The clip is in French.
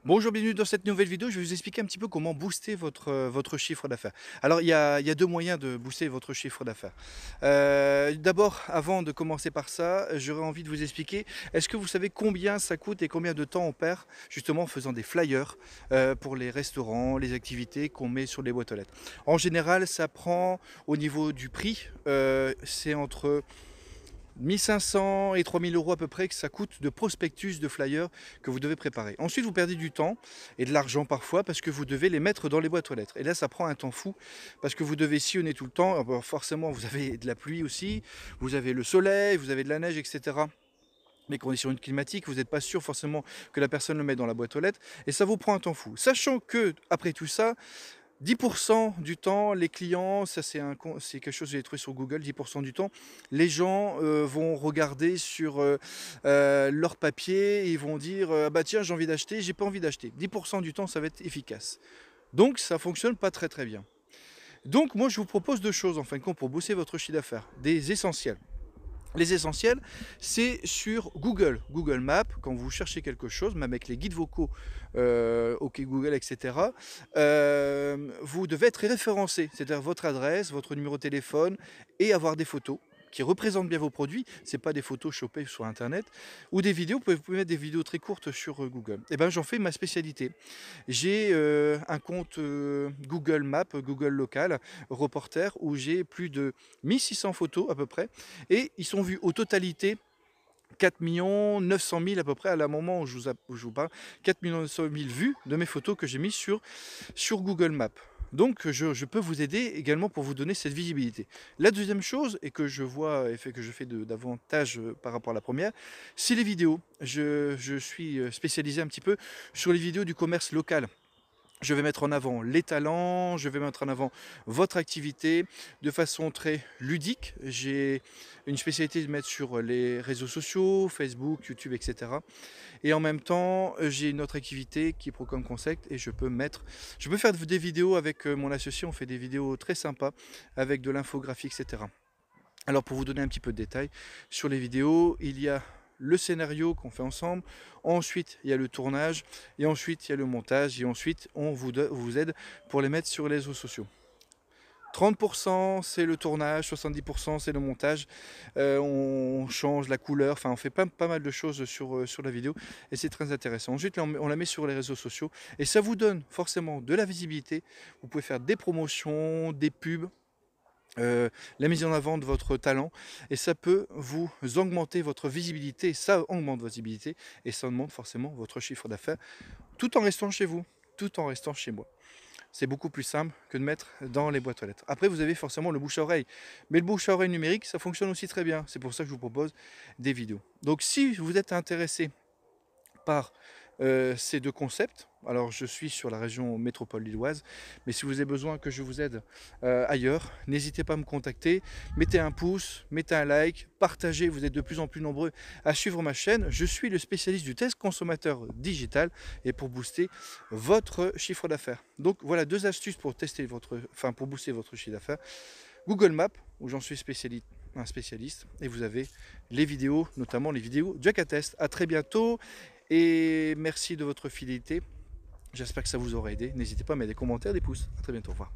Bonjour, bienvenue dans cette nouvelle vidéo. Je vais vous expliquer un petit peu comment booster votre chiffre d'affaires. Alors, il y a deux moyens de booster votre chiffre d'affaires. D'abord, avant de commencer par ça, j'aurais envie de vous expliquer, est-ce que vous savez combien ça coûte et combien de temps on perd justement en faisant des flyers pour les restaurants, les activités qu'on met sur les boîtes aux lettres. En général, ça prend au niveau du prix, c'est entre 1500 et 3000 euros à peu près que ça coûte de prospectus, de flyers que vous devez préparer. Ensuite, vous perdez du temps et de l'argent parfois parce que vous devez les mettre dans les boîtes aux lettres. Et là, ça prend un temps fou parce que vous devez sillonner tout le temps. Alors, forcément, vous avez de la pluie aussi, vous avez le soleil, vous avez de la neige, etc. Les conditions climatiques, vous n'êtes pas sûr forcément que la personne le met dans la boîte aux lettres et ça vous prend un temps fou. Sachant que, après tout ça, 10% du temps, les clients, ça c'est quelque chose que j'ai trouvé sur Google, 10% du temps, les gens vont regarder sur leur papier et ils vont dire ah bah tiens j'ai envie d'acheter, j'ai pas envie d'acheter. 10% du temps ça va être efficace. Donc ça fonctionne pas très très bien. Donc moi je vous propose deux choses en fin de compte pour booster votre chiffre d'affaires, des essentiels. Les essentiels, c'est sur Google, Google Maps, quand vous cherchez quelque chose, même avec les guides vocaux, OK Google, etc., vous devez être référencé, c'est-à-dire votre adresse, votre numéro de téléphone et avoir des photos qui représentent bien vos produits. Ce n'est pas des photos chopées sur internet ou des vidéos, vous pouvez mettre des vidéos très courtes sur Google. Et ben j'en fais ma spécialité. J'ai un compte Google Maps, Google Local, Reporter, où j'ai plus de 1600 photos à peu près, et ils sont vus au totalité 4 900 000 à peu près à la moment où je vous parle, 4 900 000 vues de mes photos que j'ai mises sur Google Maps. Donc je peux vous aider également pour vous donner cette visibilité. La deuxième chose, et que je vois et que je fais davantage par rapport à la première, c'est les vidéos. Je suis spécialisé un petit peu sur les vidéos du commerce local. Je vais mettre en avant les talents, je vais mettre en avant votre activité de façon très ludique. J'ai une spécialité de mettre sur les réseaux sociaux, Facebook, YouTube, etc. Et en même temps, j'ai une autre activité qui est Procom Concept et je peux faire des vidéos avec mon associé, on fait des vidéos très sympas avec de l'infographie, etc. Alors pour vous donner un petit peu de détails, sur les vidéos, il y a le scénario qu'on fait ensemble, ensuite il y a le tournage, et ensuite il y a le montage, et ensuite on vous aide pour les mettre sur les réseaux sociaux. 30% c'est le tournage, 70% c'est le montage, on change la couleur, enfin on fait pas mal de choses sur la vidéo et c'est très intéressant. Ensuite on la met sur les réseaux sociaux et ça vous donne forcément de la visibilité, vous pouvez faire des promotions, des pubs, la mise en avant de votre talent et ça peut vous augmenter votre visibilité, ça augmente votre visibilité et ça augmente forcément votre chiffre d'affaires tout en restant chez vous, tout en restant chez moi. C'est beaucoup plus simple que de mettre dans les boîtes aux lettres. Après, vous avez forcément le bouche à oreille. Mais le bouche à oreille numérique, ça fonctionne aussi très bien. C'est pour ça que je vous propose des vidéos. Donc, si vous êtes intéressé par ces deux concepts, alors je suis sur la région métropole lilloise, mais si vous avez besoin que je vous aide ailleurs, n'hésitez pas à me contacter, mettez un pouce, mettez un like, partagez, vous êtes de plus en plus nombreux à suivre ma chaîne, je suis le spécialiste du test consommateur digital et pour booster votre chiffre d'affaires. Donc voilà deux astuces pour pour booster votre chiffre d'affaires. Google Maps, où j'en suis un spécialiste, et vous avez les vidéos, notamment les vidéos Jack Test. À très bientôt et merci de votre fidélité. J'espère que ça vous aura aidé. N'hésitez pas à mettre des commentaires, des pouces. À très bientôt. Au revoir.